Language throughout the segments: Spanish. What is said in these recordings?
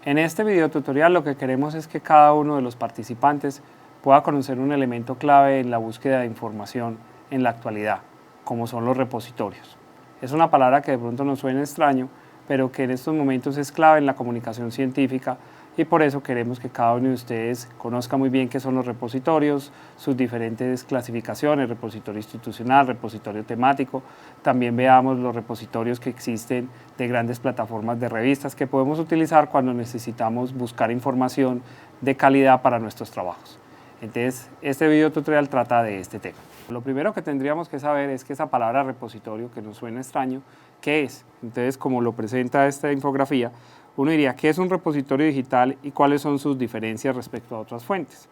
En este video tutorial lo que queremos es que cada uno de los participantes pueda conocer un elemento clave en la búsqueda de información en la actualidad, como son los repositorios. Es una palabra que de pronto nos suena extraño, pero que en estos momentos es clave en la comunicación científica y por eso queremos que cada uno de ustedes conozca muy bien qué son los repositorios, sus diferentes clasificaciones, repositorio institucional, repositorio temático. También veamos los repositorios que existen de grandes plataformas de revistas que podemos utilizar cuando necesitamos buscar información de calidad para nuestros trabajos. Entonces, este video tutorial trata de este tema. Lo primero que tendríamos que saber es que esa palabra repositorio, que nos suena extraño, ¿qué es? Entonces, como lo presenta esta infografía, uno diría, ¿qué es un repositorio digital y cuáles son sus diferencias respecto a otras fuentes?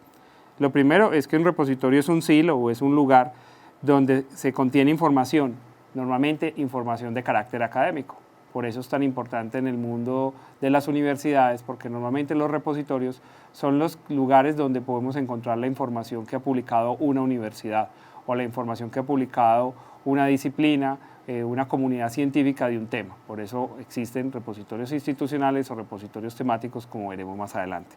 Lo primero es que un repositorio es un silo o es un lugar donde se contiene información, normalmente información de carácter académico. Por eso es tan importante en el mundo de las universidades, porque normalmente los repositorios son los lugares donde podemos encontrar la información que ha publicado una universidad o la información que ha publicado una disciplina, una comunidad científica de un tema. Por eso existen repositorios institucionales o repositorios temáticos, como veremos más adelante.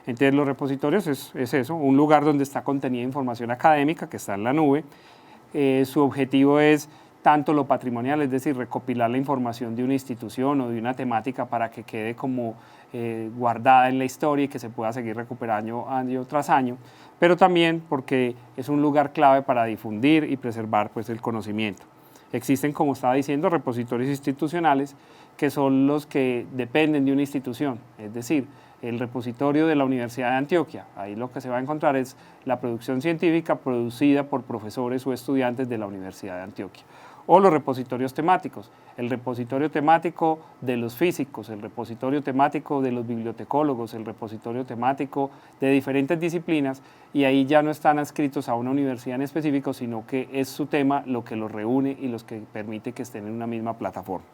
Entonces, los repositorios es eso, un lugar donde está contenida información académica que está en la nube. Su objetivo es tanto lo patrimonial, es decir, recopilar la información de una institución o de una temática para que quede como guardada en la historia y que se pueda seguir recuperando año tras año, pero también porque es un lugar clave para difundir y preservar pues, el conocimiento. Existen, como estaba diciendo, repositorios institucionales que son los que dependen de una institución, es decir, el repositorio de la Universidad de Antioquia. Ahí lo que se va a encontrar es la producción científica producida por profesores o estudiantes de la Universidad de Antioquia. O los repositorios temáticos, el repositorio temático de los físicos, el repositorio temático de los bibliotecólogos, el repositorio temático de diferentes disciplinas, y ahí ya no están adscritos a una universidad en específico, sino que es su tema lo que los reúne y los que permite que estén en una misma plataforma.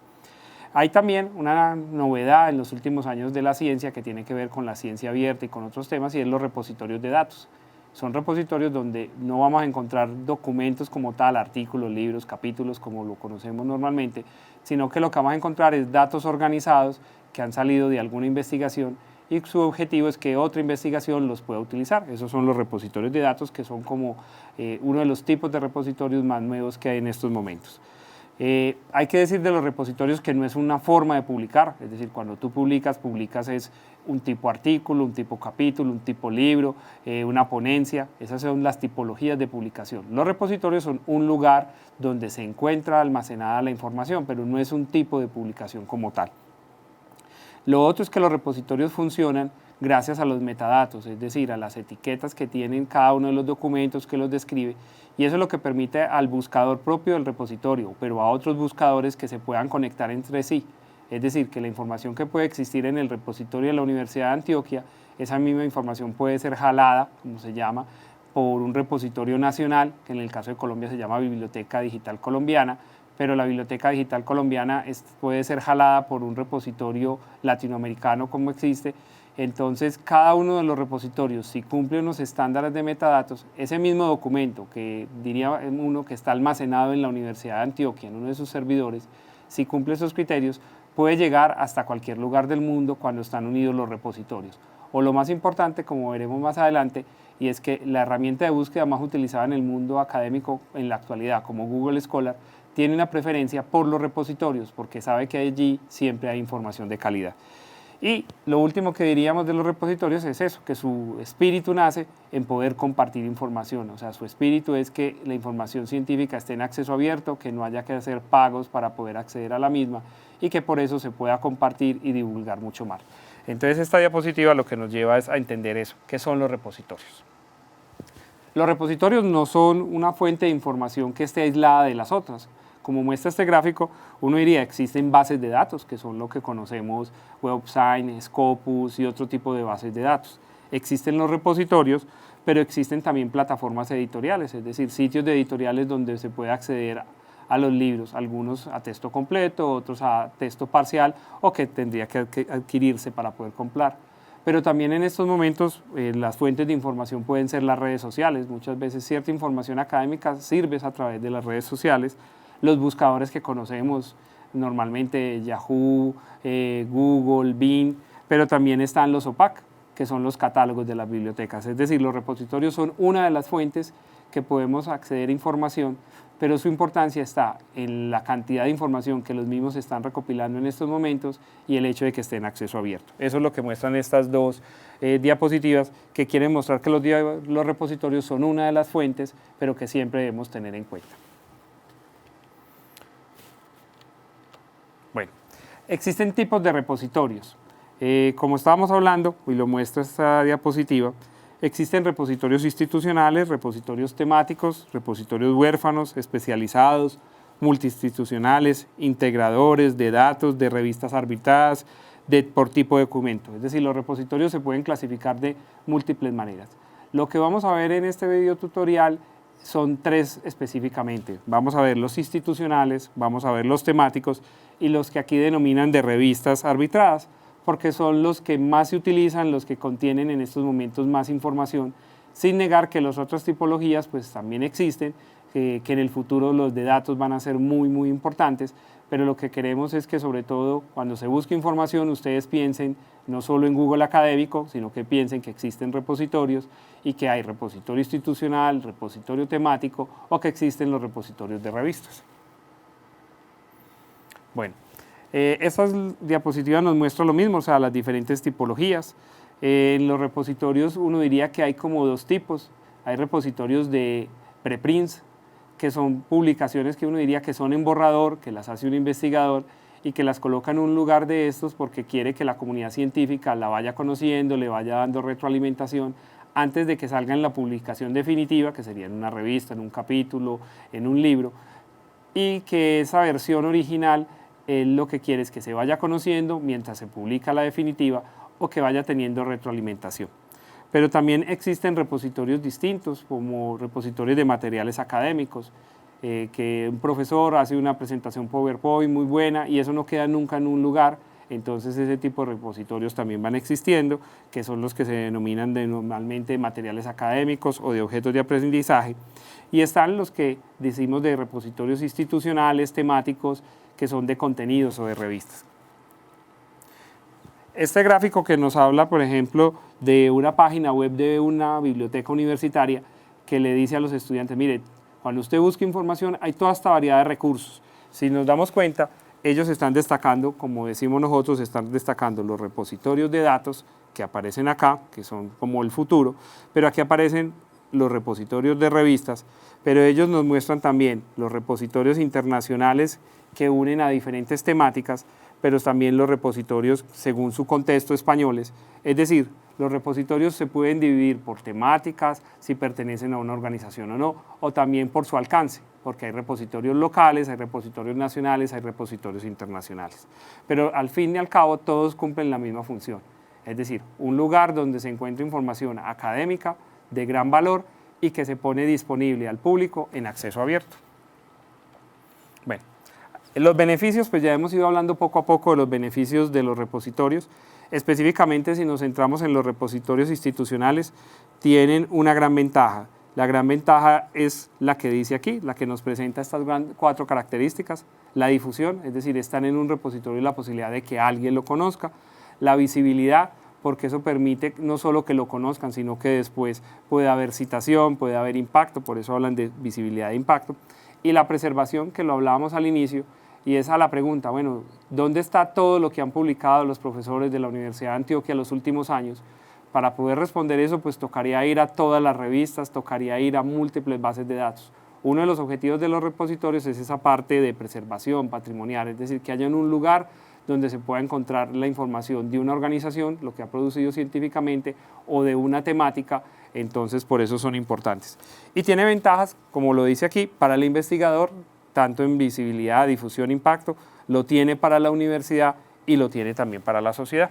Hay también una novedad en los últimos años de la ciencia que tiene que ver con la ciencia abierta y con otros temas, y es los repositorios de datos. Son repositorios donde no vamos a encontrar documentos como tal, artículos, libros, capítulos, como lo conocemos normalmente, sino que lo que vamos a encontrar es datos organizados que han salido de alguna investigación y su objetivo es que otra investigación los pueda utilizar. Esos son los repositorios de datos, que son como uno de los tipos de repositorios más nuevos que hay en estos momentos. Hay que decir de los repositorios que no es una forma de publicar, es decir, cuando tú publicas es un tipo artículo, un tipo capítulo, un tipo libro, una ponencia. Esas son las tipologías de publicación. Los repositorios son un lugar donde se encuentra almacenada la información, pero no es un tipo de publicación como tal. Lo otro es que los repositorios funcionan gracias a los metadatos, es decir, a las etiquetas que tienen cada uno de los documentos que los describe, y eso es lo que permite al buscador propio del repositorio, pero a otros buscadores que se puedan conectar entre sí. Es decir, que la información que puede existir en el repositorio de la Universidad de Antioquia, esa misma información puede ser jalada, como se llama, por un repositorio nacional, que en el caso de Colombia se llama Biblioteca Digital Colombiana, pero la Biblioteca Digital Colombiana puede ser jalada por un repositorio latinoamericano como existe. Entonces, cada uno de los repositorios, si cumple unos estándares de metadatos, ese mismo documento que diría uno que está almacenado en la Universidad de Antioquia, en uno de sus servidores, si cumple esos criterios, puede llegar hasta cualquier lugar del mundo cuando están unidos los repositorios. O lo más importante, como veremos más adelante, y es que la herramienta de búsqueda más utilizada en el mundo académico en la actualidad, como Google Scholar, tiene una preferencia por los repositorios, porque sabe que allí siempre hay información de calidad. Y lo último que diríamos de los repositorios es eso, que su espíritu nace en poder compartir información. O sea, su espíritu es que la información científica esté en acceso abierto, que no haya que hacer pagos para poder acceder a la misma y que por eso se pueda compartir y divulgar mucho más. Entonces, esta diapositiva lo que nos lleva es a entender eso, ¿qué son los repositorios? Los repositorios no son una fuente de información que esté aislada de las otras. Como muestra este gráfico, uno diría que existen bases de datos, que son lo que conocemos, WebSign, Scopus y otro tipo de bases de datos. Existen los repositorios, pero existen también plataformas editoriales, es decir, sitios de editoriales donde se puede acceder a los libros, algunos a texto completo, otros a texto parcial o que tendría que adquirirse para poder comprar. Pero también en estos momentos las fuentes de información pueden ser las redes sociales. Muchas veces cierta información académica sirve a través de las redes sociales. Los buscadores que conocemos normalmente, Yahoo, Google, Bing, pero también están los OPAC, que son los catálogos de las bibliotecas. Es decir, los repositorios son una de las fuentes que podemos acceder a información, pero su importancia está en la cantidad de información que los mismos están recopilando en estos momentos y el hecho de que esté en acceso abierto. Eso es lo que muestran estas dos diapositivas, que quieren mostrar que los repositorios son una de las fuentes, pero que siempre debemos tener en cuenta. Bueno, existen tipos de repositorios. Como estábamos hablando, y lo muestra esta diapositiva, existen repositorios institucionales, repositorios temáticos, repositorios huérfanos, especializados, multiinstitucionales, integradores de datos, de revistas arbitradas, por tipo de documento. Es decir, los repositorios se pueden clasificar de múltiples maneras. Lo que vamos a ver en este video tutorial son tres específicamente. Vamos a ver los institucionales, vamos a ver los temáticos y los que aquí denominan de revistas arbitradas, porque son los que más se utilizan, los que contienen en estos momentos más información, sin negar que las otras tipologías pues también existen, que en el futuro los de datos van a ser muy importantes, pero lo que queremos es que sobre todo cuando se busque información ustedes piensen no solo en Google académico, sino que piensen que existen repositorios y que hay repositorio institucional, repositorio temático o que existen los repositorios de revistas. Bueno. Estas diapositivas nos muestran lo mismo, o sea, las diferentes tipologías. En los repositorios uno diría que hay como dos tipos. Hay repositorios de preprints, que son publicaciones que uno diría que son en borrador, que las hace un investigador y que las coloca en un lugar de estos porque quiere que la comunidad científica la vaya conociendo, le vaya dando retroalimentación antes de que salga en la publicación definitiva, que sería en una revista, en un capítulo, en un libro, y que esa versión original él lo que quiere es que se vaya conociendo mientras se publica la definitiva o que vaya teniendo retroalimentación. Pero también existen repositorios distintos, como repositorios de materiales académicos, que un profesor hace una presentación PowerPoint muy buena y eso no queda nunca en un lugar, entonces ese tipo de repositorios también van existiendo, que son los que se denominan normalmente materiales académicos o de objetos de aprendizaje, y están los que decimos de repositorios institucionales, temáticos, que son de contenidos o de revistas. Este gráfico que nos habla, por ejemplo, de una página web de una biblioteca universitaria que le dice a los estudiantes, mire, cuando usted busca información hay toda esta variedad de recursos. Si nos damos cuenta, ellos están destacando, como decimos nosotros, están destacando los repositorios de datos que aparecen acá, que son como el futuro, pero aquí aparecen los repositorios de revistas, pero ellos nos muestran también los repositorios internacionales que unen a diferentes temáticas, pero también los repositorios según su contexto españoles. Es decir, los repositorios se pueden dividir por temáticas, si pertenecen a una organización o no, o también por su alcance, porque hay repositorios locales, hay repositorios nacionales, hay repositorios internacionales. Pero al fin y al cabo todos cumplen la misma función, es decir, un lugar donde se encuentra información académica de gran valor y que se pone disponible al público en acceso abierto. Bueno, los beneficios, pues ya hemos ido hablando poco a poco de los beneficios de los repositorios. Específicamente, si nos centramos en los repositorios institucionales, tienen una gran ventaja. La gran ventaja es la que dice aquí, la que nos presenta estas cuatro características. La difusión, es decir, están en un repositorio la posibilidad de que alguien lo conozca. La visibilidad, porque eso permite no solo que lo conozcan, sino que después puede haber citación, puede haber impacto, por eso hablan de visibilidad e impacto. Y la preservación, que lo hablábamos al inicio, y es a la pregunta, bueno, ¿dónde está todo lo que han publicado los profesores de la Universidad de Antioquia los últimos años? Para poder responder eso, pues tocaría ir a todas las revistas, tocaría ir a múltiples bases de datos. Uno de los objetivos de los repositorios es esa parte de preservación patrimonial, es decir, que haya en un lugar donde se pueda encontrar la información de una organización, lo que ha producido científicamente, o de una temática, entonces por eso son importantes. Y tiene ventajas, como lo dice aquí, para el investigador, tanto en visibilidad, difusión, impacto, lo tiene para la universidad y lo tiene también para la sociedad.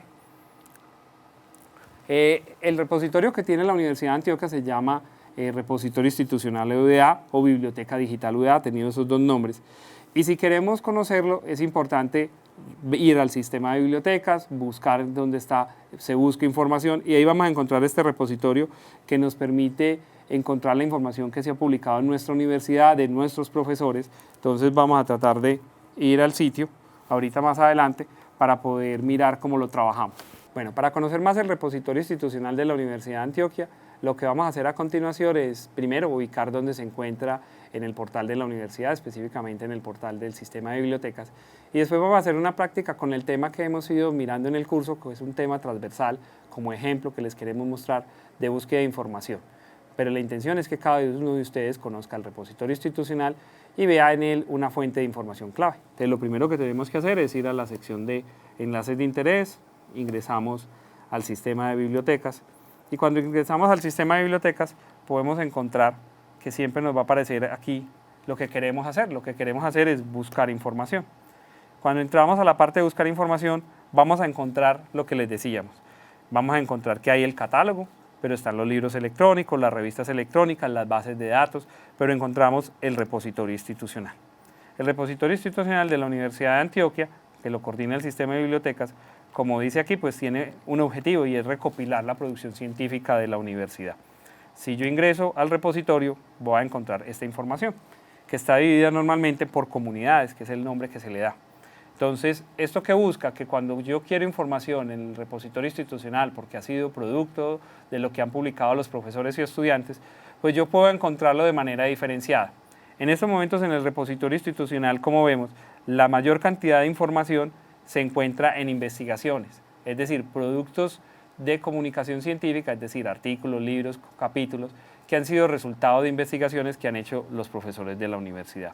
El repositorio que tiene la Universidad de Antioquia se llama Repositorio Institucional UDA o Biblioteca Digital UDA, ha tenido esos dos nombres. Y si queremos conocerlo, es importante ir al sistema de bibliotecas, buscar dónde está, se busca información y ahí vamos a encontrar este repositorio que nos permite encontrar la información que se ha publicado en nuestra universidad, de nuestros profesores. Entonces vamos a tratar de ir al sitio, ahorita más adelante, para poder mirar cómo lo trabajamos. Bueno, para conocer más el repositorio institucional de la Universidad de Antioquia, lo que vamos a hacer a continuación es, primero, ubicar dónde se encuentra en el portal de la universidad, específicamente en el portal del sistema de bibliotecas, y después vamos a hacer una práctica con el tema que hemos ido mirando en el curso, que es un tema transversal, como ejemplo que les queremos mostrar, de búsqueda de información. Pero la intención es que cada uno de ustedes conozca el repositorio institucional y vea en él una fuente de información clave. Entonces, lo primero que tenemos que hacer es ir a la sección de enlaces de interés, ingresamos al sistema de bibliotecas y cuando ingresamos al sistema de bibliotecas podemos encontrar que siempre nos va a aparecer aquí lo que queremos hacer. Lo que queremos hacer es buscar información. Cuando entramos a la parte de buscar información vamos a encontrar lo que les decíamos. Vamos a encontrar que hay el catálogo, pero están los libros electrónicos, las revistas electrónicas, las bases de datos, pero encontramos el repositorio institucional. El repositorio institucional de la Universidad de Antioquia, que lo coordina el sistema de bibliotecas, como dice aquí, pues tiene un objetivo y es recopilar la producción científica de la universidad. Si yo ingreso al repositorio, voy a encontrar esta información, que está dividida normalmente por comunidades, que es el nombre que se le da. Entonces, ¿esto qué busca? Que cuando yo quiero información en el repositorio institucional, porque ha sido producto de lo que han publicado los profesores y estudiantes, pues yo puedo encontrarlo de manera diferenciada. En estos momentos en el repositorio institucional, como vemos, la mayor cantidad de información se encuentra en investigaciones, es decir, productos de comunicación científica, es decir, artículos, libros, capítulos, que han sido resultado de investigaciones que han hecho los profesores de la universidad.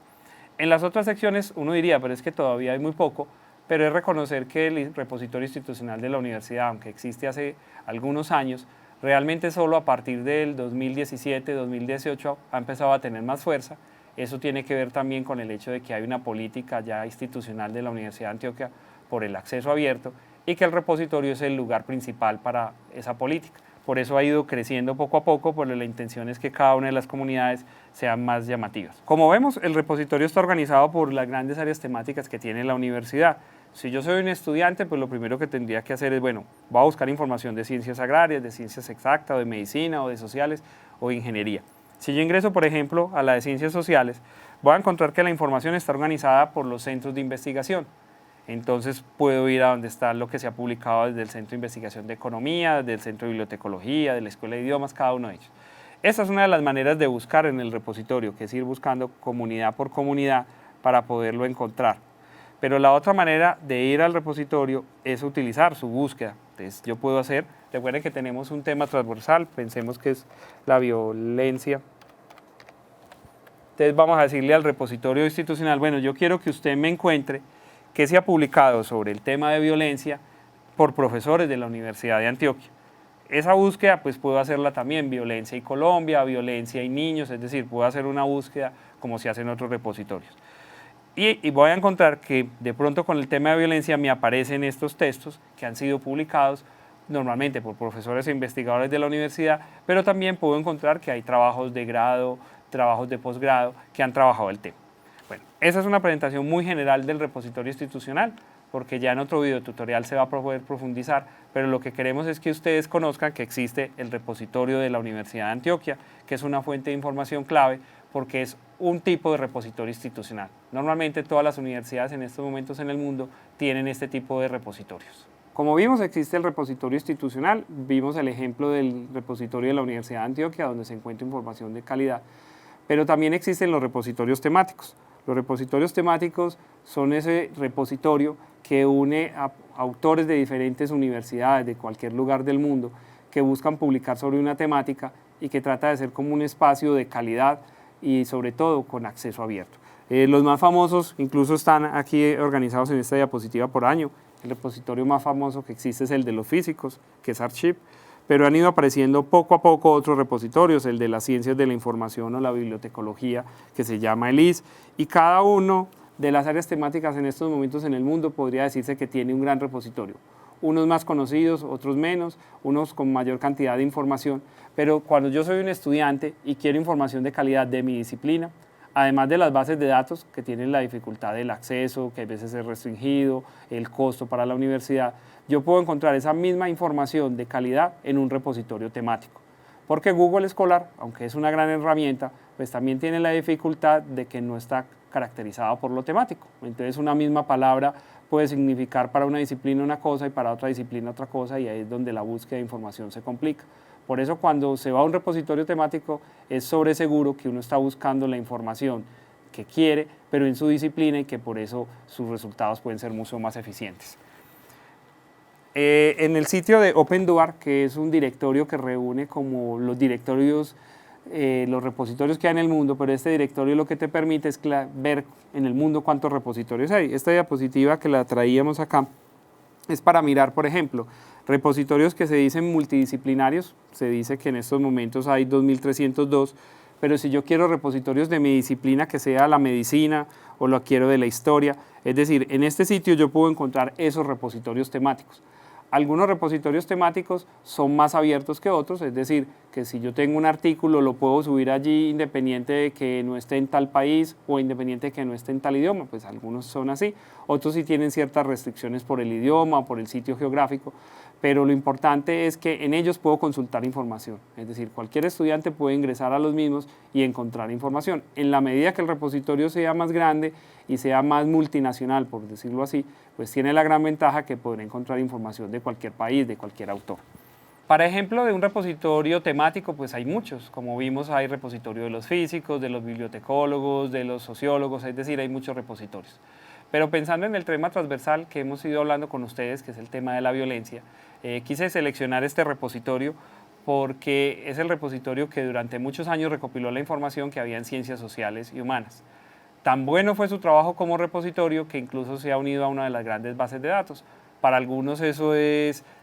En las otras secciones uno diría, pero es que todavía hay muy poco, pero es reconocer que el repositorio institucional de la universidad, aunque existe hace algunos años, realmente solo a partir del 2017-2018 ha empezado a tener más fuerza. Eso tiene que ver también con el hecho de que hay una política ya institucional de la Universidad de Antioquia por el acceso abierto y que el repositorio es el lugar principal para esa política. Por eso ha ido creciendo poco a poco, pero la intención es que cada una de las comunidades sean más llamativas. Como vemos, el repositorio está organizado por las grandes áreas temáticas que tiene la universidad. Si yo soy un estudiante, pues lo primero que tendría que hacer es, bueno, voy a buscar información de ciencias agrarias, de ciencias exactas, o de medicina, o de sociales, o de ingeniería. Si yo ingreso, por ejemplo, a la de ciencias sociales, voy a encontrar que la información está organizada por los centros de investigación. Entonces puedo ir a donde está lo que se ha publicado desde el Centro de Investigación de Economía, desde el Centro de Bibliotecología, de la Escuela de Idiomas, cada uno de ellos. Esa es una de las maneras de buscar en el repositorio, que es ir buscando comunidad por comunidad para poderlo encontrar. Pero la otra manera de ir al repositorio es utilizar su búsqueda. Entonces yo puedo hacer, recuerden que tenemos un tema transversal, pensemos que es la violencia. Entonces vamos a decirle al repositorio institucional, bueno, yo quiero que usted me encuentre que se ha publicado sobre el tema de violencia por profesores de la Universidad de Antioquia. Esa búsqueda pues puedo hacerla también, violencia y Colombia, violencia y niños, es decir, puedo hacer una búsqueda como se hace en otros repositorios. Y voy a encontrar que de pronto con el tema de violencia me aparecen estos textos que han sido publicados normalmente por profesores e investigadores de la universidad, pero también puedo encontrar que hay trabajos de grado, trabajos de posgrado que han trabajado el tema. Bueno, esa es una presentación muy general del repositorio institucional, porque ya en otro video tutorial se va a poder profundizar, pero lo que queremos es que ustedes conozcan que existe el repositorio de la Universidad de Antioquia, que es una fuente de información clave, porque es un tipo de repositorio institucional. Normalmente todas las universidades en estos momentos en el mundo tienen este tipo de repositorios. Como vimos, existe el repositorio institucional, vimos el ejemplo del repositorio de la Universidad de Antioquia, donde se encuentra información de calidad, pero también existen los repositorios temáticos. Los repositorios temáticos son ese repositorio que une a autores de diferentes universidades de cualquier lugar del mundo que buscan publicar sobre una temática y que trata de ser como un espacio de calidad y sobre todo con acceso abierto. Los más famosos incluso están aquí organizados en esta diapositiva por año. El repositorio más famoso que existe es el de los físicos, que es Archive, pero han ido apareciendo poco a poco otros repositorios, el de las ciencias de la información o la bibliotecología, que se llama ELIS, y cada uno de las áreas temáticas en estos momentos en el mundo podría decirse que tiene un gran repositorio. Unos más conocidos, otros menos, unos con mayor cantidad de información, pero cuando yo soy un estudiante y quiero información de calidad de mi disciplina, además de las bases de datos que tienen la dificultad del acceso, que a veces es restringido, el costo para la universidad, yo puedo encontrar esa misma información de calidad en un repositorio temático. Porque Google Scholar, aunque es una gran herramienta, pues también tiene la dificultad de que no está caracterizado por lo temático. Entonces una misma palabra puede significar para una disciplina una cosa y para otra disciplina otra cosa, y ahí es donde la búsqueda de información se complica. Por eso cuando se va a un repositorio temático es sobre seguro que uno está buscando la información que quiere, pero en su disciplina, y que por eso sus resultados pueden ser mucho más eficientes. En el sitio de OpenDoor, que es un directorio que reúne como los directorios, los repositorios que hay en el mundo, pero este directorio lo que te permite es ver en el mundo cuántos repositorios hay. Esta diapositiva que la traíamos acá es para mirar, por ejemplo, repositorios que se dicen multidisciplinarios. Se dice que en estos momentos hay 2.302, pero si yo quiero repositorios de mi disciplina, que sea la medicina o lo quiero de la historia, es decir, en este sitio yo puedo encontrar esos repositorios temáticos. Algunos repositorios temáticos son más abiertos que otros, es decir, que si yo tengo un artículo lo puedo subir allí independiente de que no esté en tal país o independiente de que no esté en tal idioma, pues algunos son así. Otros sí tienen ciertas restricciones por el idioma o por el sitio geográfico, pero lo importante es que en ellos puedo consultar información, es decir, cualquier estudiante puede ingresar a los mismos y encontrar información. En la medida que el repositorio sea más grande y sea más multinacional, por decirlo así, pues tiene la gran ventaja que podrá encontrar información de cualquier país, de cualquier autor. Para ejemplo de un repositorio temático, pues hay muchos. Como vimos, hay repositorio de los físicos, de los bibliotecólogos, de los sociólogos, es decir, hay muchos repositorios. Pero pensando en el tema transversal que hemos ido hablando con ustedes, que es el tema de la violencia, quise seleccionar este repositorio porque es el repositorio que durante muchos años recopiló la información que había en ciencias sociales y humanas. Tan bueno fue su trabajo como repositorio que incluso se ha unido a una de las grandes bases de datos. Para algunos eso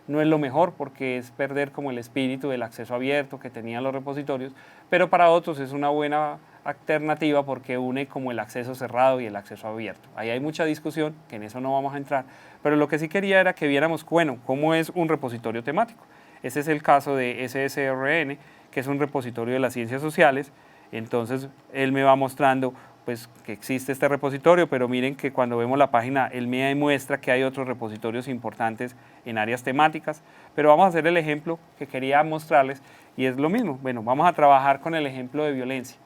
no es lo mejor porque es perder como el espíritu del acceso abierto que tenían los repositorios, pero para otros es una buena alternativa porque une como el acceso cerrado y el acceso abierto. Ahí hay mucha discusión, que en eso no vamos a entrar, pero lo que sí quería era que viéramos, bueno, cómo es un repositorio temático. Ese es el caso de SSRN, que es un repositorio de las ciencias sociales. Entonces él me va mostrando pues que existe este repositorio, pero miren que cuando vemos la página, él me muestra que hay otros repositorios importantes en áreas temáticas, pero vamos a hacer el ejemplo que quería mostrarles y es lo mismo. Bueno, vamos a trabajar con el ejemplo de violencia.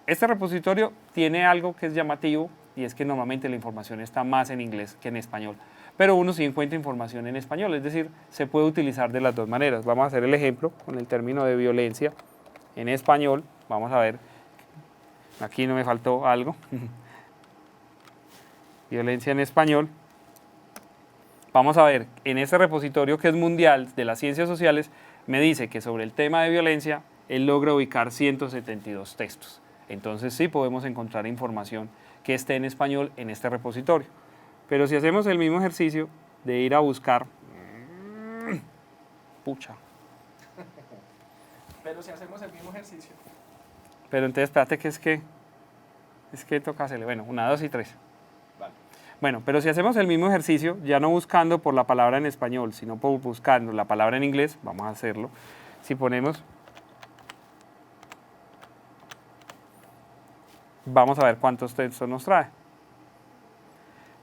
Este repositorio tiene algo que es llamativo y es que normalmente la información está más en inglés que en español, pero uno sí encuentra información en español, es decir, se puede utilizar de las dos maneras. Vamos a hacer el ejemplo con el término de violencia en español, vamos a ver. Aquí no me faltó algo. Violencia en español. Vamos a ver, en este repositorio que es mundial de las ciencias sociales, me dice que sobre el tema de violencia, él logra ubicar 172 textos. Entonces sí podemos encontrar información que esté en español en este repositorio. Pero si hacemos el mismo ejercicio de ir a buscar... Pucha. Pero si hacemos el mismo ejercicio... Pero entonces, espérate que es que toca hacerle, bueno, 1, 2 y 3. Vale. Bueno, pero si hacemos el mismo ejercicio, ya no buscando por la palabra en español, sino por buscando la palabra en inglés, vamos a hacerlo. Si ponemos, vamos a ver cuántos textos nos trae.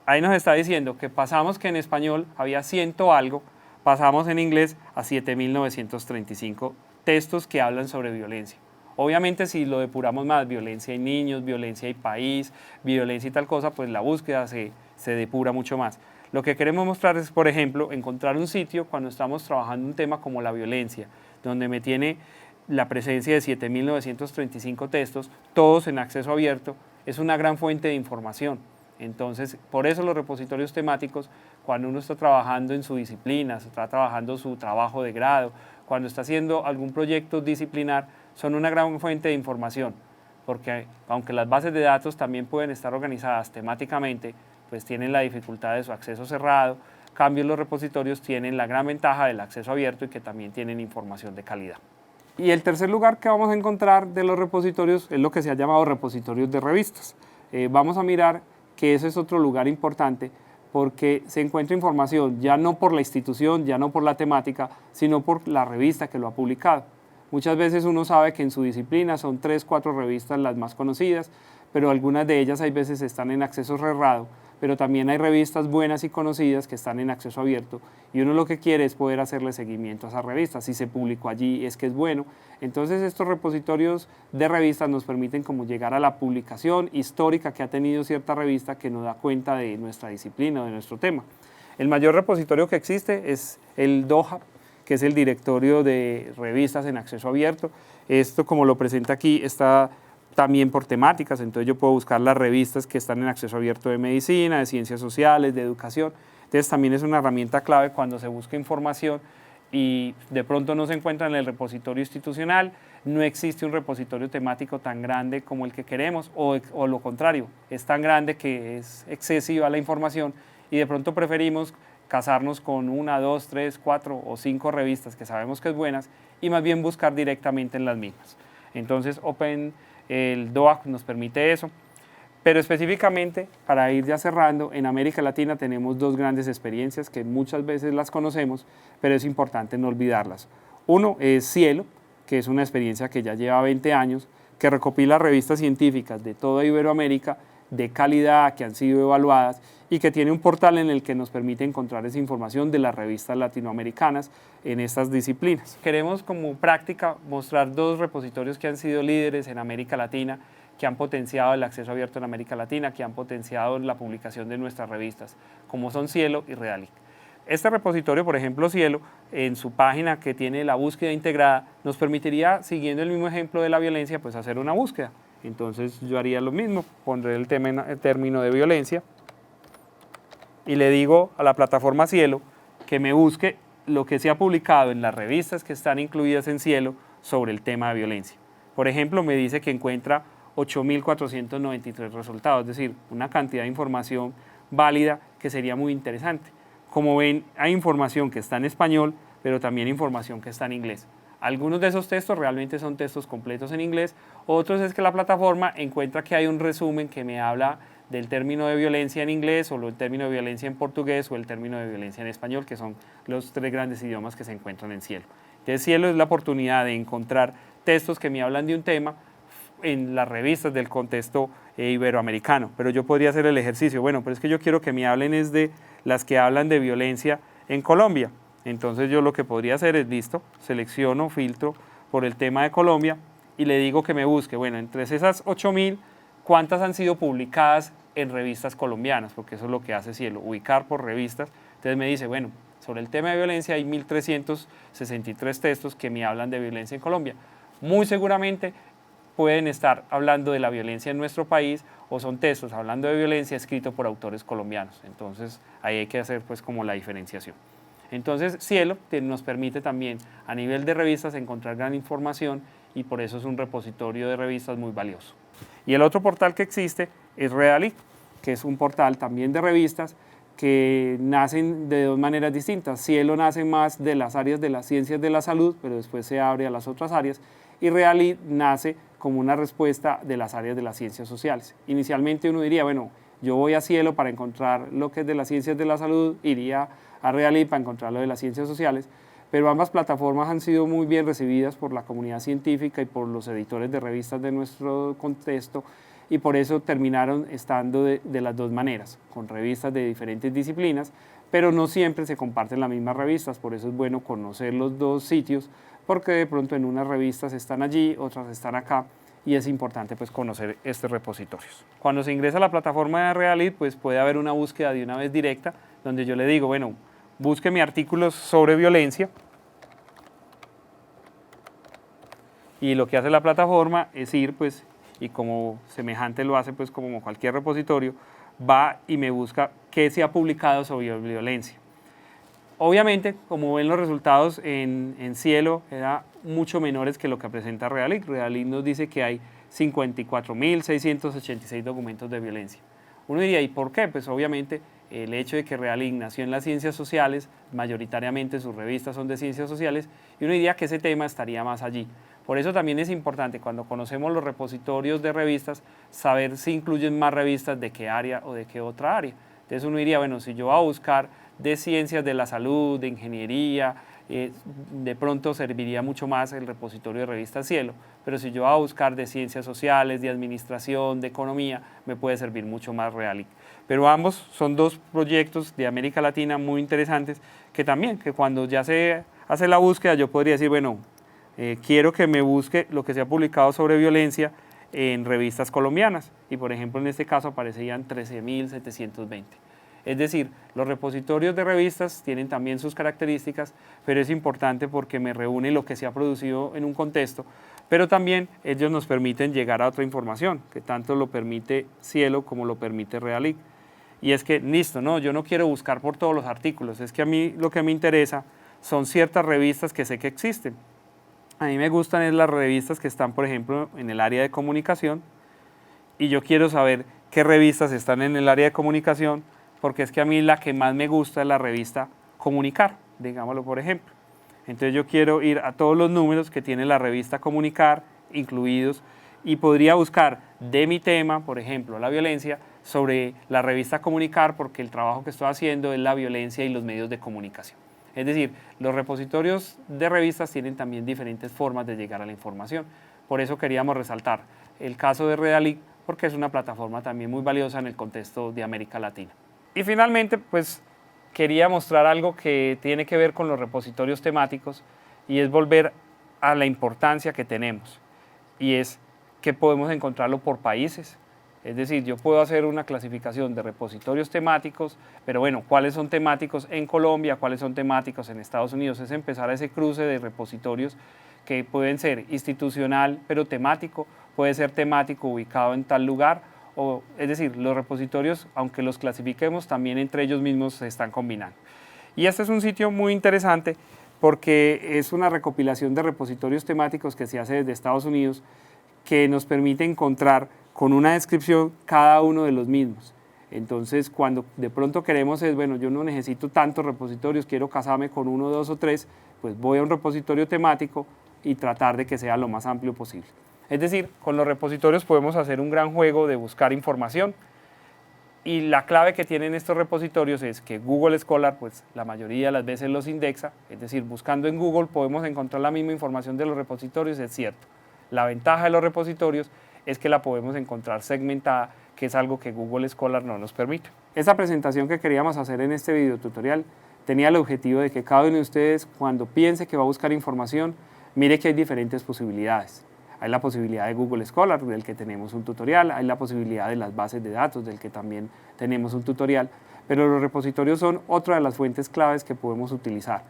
Ahí nos está diciendo que pasamos que en español había 100 algo, pasamos en inglés a 7.935 textos que hablan sobre violencia. Obviamente si lo depuramos más, violencia en niños, violencia en país, violencia y tal cosa, pues la búsqueda se depura mucho más. Lo que queremos mostrar es, por ejemplo, encontrar un sitio cuando estamos trabajando un tema como la violencia, donde me tiene la presencia de 7.935 textos, todos en acceso abierto, es una gran fuente de información. Entonces, por eso los repositorios temáticos, cuando uno está trabajando en su disciplina, está trabajando su trabajo de grado, cuando está haciendo algún proyecto disciplinar, son una gran fuente de información, porque aunque las bases de datos también pueden estar organizadas temáticamente, pues tienen la dificultad de su acceso cerrado, en cambio los repositorios tienen la gran ventaja del acceso abierto y que también tienen información de calidad. Y el tercer lugar que vamos a encontrar de los repositorios es lo que se ha llamado repositorios de revistas. Vamos a mirar que ese es otro lugar importante porque se encuentra información ya no por la institución, ya no por la temática, sino por la revista que lo ha publicado. Muchas veces uno sabe que en su disciplina son 3, 4 revistas las más conocidas, pero algunas de ellas hay veces están en acceso cerrado, pero también hay revistas buenas y conocidas que están en acceso abierto y uno lo que quiere es poder hacerle seguimiento a esas revistas. Si se publicó allí es que es bueno. Entonces estos repositorios de revistas nos permiten como llegar a la publicación histórica que ha tenido cierta revista que nos da cuenta de nuestra disciplina o de nuestro tema. El mayor repositorio que existe es el DOHA, que es el Directorio de Revistas en Acceso Abierto. Esto, como lo presenta aquí, está también por temáticas, entonces yo puedo buscar las revistas que están en acceso abierto de medicina, de ciencias sociales, de educación. Entonces también es una herramienta clave cuando se busca información y de pronto no se encuentra en el repositorio institucional, no existe un repositorio temático tan grande como el que queremos o lo contrario, es tan grande que es excesiva la información y de pronto preferimos casarnos con 1, 2, 3, 4 o 5 revistas que sabemos que es buenas y más bien buscar directamente en las mismas. Entonces el DOA nos permite eso, pero específicamente, para ir ya cerrando, en América Latina tenemos dos grandes experiencias que muchas veces las conocemos, pero es importante no olvidarlas. Uno es Cielo, que es una experiencia que ya lleva 20 años, que recopila revistas científicas de toda Iberoamérica, de calidad, que han sido evaluadas y que tiene un portal en el que nos permite encontrar esa información de las revistas latinoamericanas en estas disciplinas. Queremos como práctica mostrar dos repositorios que han sido líderes en América Latina, que han potenciado el acceso abierto en América Latina, que han potenciado la publicación de nuestras revistas, como son Cielo y Realic. Este repositorio, por ejemplo, Cielo, en su página que tiene la búsqueda integrada, nos permitiría, siguiendo el mismo ejemplo de la violencia, pues hacer una búsqueda. Entonces yo haría lo mismo, pondré el término de violencia y le digo a la plataforma Cielo que me busque lo que se ha publicado en las revistas que están incluidas en Cielo sobre el tema de violencia. Por ejemplo, me dice que encuentra 8.493 resultados, es decir, una cantidad de información válida que sería muy interesante. Como ven, hay información que está en español, pero también información que está en inglés. Algunos de esos textos realmente son textos completos en inglés, otros es que la plataforma encuentra que hay un resumen que me habla del término de violencia en inglés o el término de violencia en portugués o el término de violencia en español, que son los 3 grandes idiomas que se encuentran en Cielo. Entonces Cielo es la oportunidad de encontrar textos que me hablan de un tema en las revistas del contexto iberoamericano, pero yo podría hacer el ejercicio, bueno, pero es que yo quiero que me hablen es de las que hablan de violencia en Colombia. Entonces yo lo que podría hacer es, listo, selecciono, filtro por el tema de Colombia y le digo que me busque, bueno, entre esas 8.000, ¿cuántas han sido publicadas en revistas colombianas? Porque eso es lo que hace Cielo, ubicar por revistas. Entonces me dice, bueno, sobre el tema de violencia hay 1.363 textos que me hablan de violencia en Colombia. Muy seguramente pueden estar hablando de la violencia en nuestro país o son textos hablando de violencia escritos por autores colombianos. Entonces ahí hay que hacer pues como la diferenciación. Entonces Cielo nos permite también a nivel de revistas encontrar gran información y por eso es un repositorio de revistas muy valioso. Y el otro portal que existe es Realic, que es un portal también de revistas que nacen de dos maneras distintas. Cielo nace más de las áreas de las ciencias de la salud, pero después se abre a las otras áreas, y Realic nace como una respuesta de las áreas de las ciencias sociales. Inicialmente uno diría, bueno, yo voy a Cielo para encontrar lo que es de las ciencias de la salud, iría a Realic para encontrar lo de las ciencias sociales, pero ambas plataformas han sido muy bien recibidas por la comunidad científica y por los editores de revistas de nuestro contexto, y por eso terminaron estando de las dos maneras, con revistas de diferentes disciplinas, pero no siempre se comparten las mismas revistas, por eso es bueno conocer los dos sitios, porque de pronto en unas revistas están allí, otras están acá, y es importante pues conocer estos repositorios. Cuando se ingresa a la plataforma de Realic, pues puede haber una búsqueda de una vez directa, donde yo le digo, bueno, búsqueme artículos sobre violencia, y lo que hace la plataforma es ir pues, y como semejante lo hace pues como cualquier repositorio, va y me busca qué se ha publicado sobre violencia. Obviamente, como ven los resultados en Cielo, eran mucho menores que lo que presenta Realic. Realic nos dice que hay 54.686 documentos de violencia. Uno diría, ¿y por qué? Pues obviamente el hecho de que Realic nació en las ciencias sociales, mayoritariamente sus revistas son de ciencias sociales, y uno diría que ese tema estaría más allí. Por eso también es importante, cuando conocemos los repositorios de revistas, saber si incluyen más revistas de qué área o de qué otra área. Entonces uno diría, bueno, si yo voy a buscar de ciencias de la salud, de ingeniería, de pronto serviría mucho más el repositorio de revistas Cielo, pero si yo voy a buscar de ciencias sociales, de administración, de economía, me puede servir mucho más Realic. pero ambos son dos proyectos de América Latina muy interesantes que también, que cuando ya se hace la búsqueda, yo podría decir, bueno, quiero que me busque lo que se ha publicado sobre violencia en revistas colombianas, y por ejemplo en este caso aparecían 13.720. Es decir, los repositorios de revistas tienen también sus características, pero es importante porque me reúne lo que se ha producido en un contexto, pero también ellos nos permiten llegar a otra información, que tanto lo permite Cielo como lo permite Realic. Y es que, listo, no, yo no quiero buscar por todos los artículos, es que a mí lo que me interesa son ciertas revistas que sé que existen. A mí me gustan es las revistas que están, por ejemplo, en el área de comunicación, y yo quiero saber qué revistas están en el área de comunicación, porque es que a mí la que más me gusta es la revista Comunicar, digámoslo por ejemplo. Entonces yo quiero ir a todos los números que tiene la revista Comunicar incluidos y podría buscar de mi tema, por ejemplo, la violencia, sobre la revista Comunicar, porque el trabajo que estoy haciendo es la violencia y los medios de comunicación. Es decir, los repositorios de revistas tienen también diferentes formas de llegar a la información. Por eso queríamos resaltar el caso de Realic, porque es una plataforma también muy valiosa en el contexto de América Latina. Y finalmente, pues quería mostrar algo que tiene que ver con los repositorios temáticos y es volver a la importancia que tenemos, y es que podemos encontrarlo por países. Es decir, yo puedo hacer una clasificación de repositorios temáticos, pero bueno, ¿cuáles son temáticos en Colombia? ¿Cuáles son temáticos en Estados Unidos? Es empezar a ese cruce de repositorios que pueden ser institucional, pero temático, puede ser temático ubicado en tal lugar, es decir, los repositorios, aunque los clasifiquemos, también entre ellos mismos se están combinando. Y este es un sitio muy interesante porque es una recopilación de repositorios temáticos que se hace desde Estados Unidos, que nos permite encontrar con una descripción cada uno de los mismos. Entonces, cuando de pronto queremos bueno, yo no necesito tantos repositorios, quiero casarme con 1, 2 o 3, pues voy a un repositorio temático y tratar de que sea lo más amplio posible. Es decir, con los repositorios podemos hacer un gran juego de buscar información, y la clave que tienen estos repositorios es que Google Scholar, pues la mayoría de las veces los indexa, es decir, buscando en Google podemos encontrar la misma información de los repositorios, es cierto. La ventaja de los repositorios es que la podemos encontrar segmentada, que es algo que Google Scholar no nos permite. Esta presentación que queríamos hacer en este video tutorial tenía el objetivo de que cada uno de ustedes, cuando piense que va a buscar información, mire que hay diferentes posibilidades. Hay la posibilidad de Google Scholar, del que tenemos un tutorial, hay la posibilidad de las bases de datos, del que también tenemos un tutorial, pero los repositorios son otra de las fuentes claves que podemos utilizar,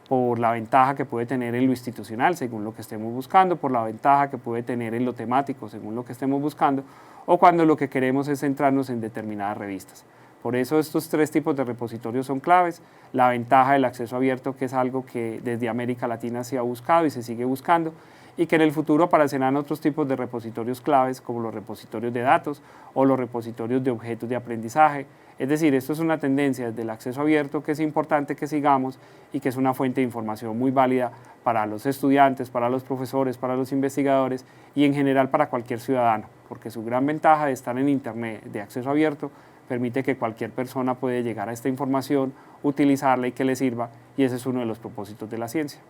por la ventaja que puede tener en lo institucional, según lo que estemos buscando, por la ventaja que puede tener en lo temático, según lo que estemos buscando, o cuando lo que queremos es centrarnos en determinadas revistas. Por eso estos tres tipos de repositorios son claves. La ventaja del acceso abierto, que es algo que desde América Latina se ha buscado y se sigue buscando, y que en el futuro aparecerán otros tipos de repositorios claves, como los repositorios de datos o los repositorios de objetos de aprendizaje. Es decir, esto es una tendencia desde el acceso abierto que es importante que sigamos y que es una fuente de información muy válida para los estudiantes, para los profesores, para los investigadores y en general para cualquier ciudadano, porque su gran ventaja de estar en Internet de acceso abierto permite que cualquier persona puede llegar a esta información, utilizarla y que le sirva, y ese es uno de los propósitos de la ciencia.